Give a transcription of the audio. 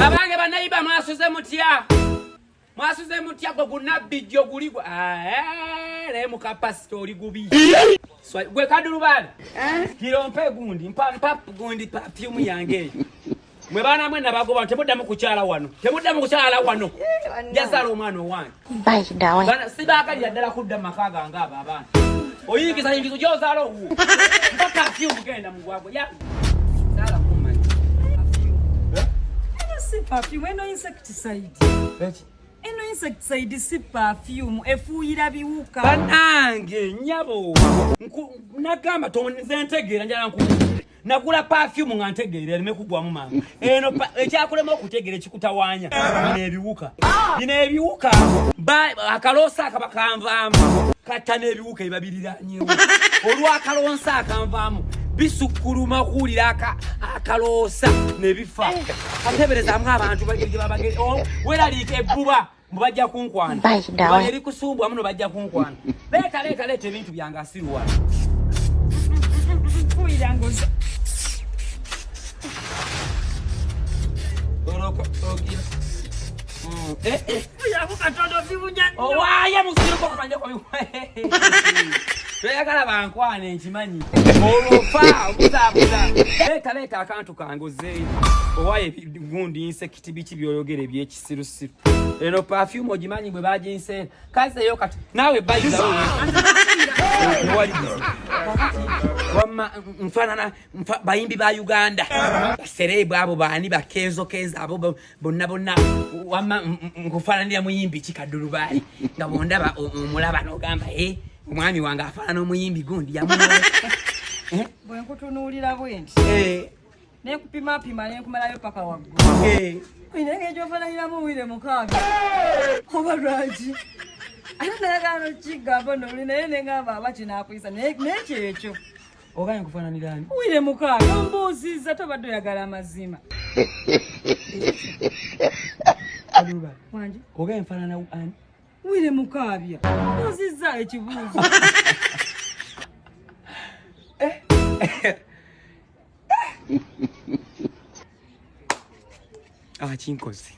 Abange banaiba mwasuze mutya. Mwasuze mutya gwe gunabijjo guligwa. Le mukapasito oli gubi. So gwe kadulubala. Kirompe gundi, mpa gundi perfume yange. Mwe bana mwe nabagoba temuddamu kukyala wano. Temuddamu kukyala wano. Jasala omwana owange. Bye dawe. Bana sibakalira ddala kudda makaga ngaba abana. Oyingiza ingizo gyozala owo. Mpa perfume genda mu gwagwo. Ya. Sala kumanya. Si perfume eno insecticide. Eno insecticide si perfume efuuyira biwuka. Banange nyabo. Nagamba tonze ntegeera njala nagula perfume nga ntegeera lime kugwamu mama. Eno ekyakulema okutegeera ekikutawanya. Bino ebiwuka akalosa akabakanvaamu. Kata n'ebiwuka ebabirira nyewo. Olwakalonsa akanvaamu. Bisukuluma kuulira akalosa nebifa. Atebereza mwa abantu bagirige babagere. Weraliike ebbuba mbajja kunkwana. Bali kusumbwa muno bajja kunkwana. Leta ebintu byange asiruwa. Kuira ngoza. Ogia. Ya kukatodo vibunya. Owaye musiruko kubanja kwa biwa. Tuyagala bankwane nkimanyi. Olofa okuzabuza. Leta akantu kangoze. Owaye gundi insect bichi byoyogere byekisirusiru. Eno perfume ogimanyi bwe bajinse. Kaze yo kati nawe bayiza wewe. Wama mfanana bayimbi ba Uganda. Baserebu abo bani bakezo keza abo bonna wama ngufananira muyimbi kikadulubali. Ngabonda omulaba nogamba omwami wange afaana omuyimbi gundi yamuno. Bwe nkutunuulira bwenti. Ne kupima ne kumalayo paka waggulu. Inenge gyofananiramu wire mukaaga. Oba lwaki? Anagano kigamba noli naye nengamba abaki nakwisa nekyekyo. Oganye kufananira ani? Wire mukaaga mbuuziza tobadde oyagala amazima. Aduba. Wangi? Oganye mfanana ani? Wire mukaabya. Mbuuziza ekibuuzo. Chinkozi.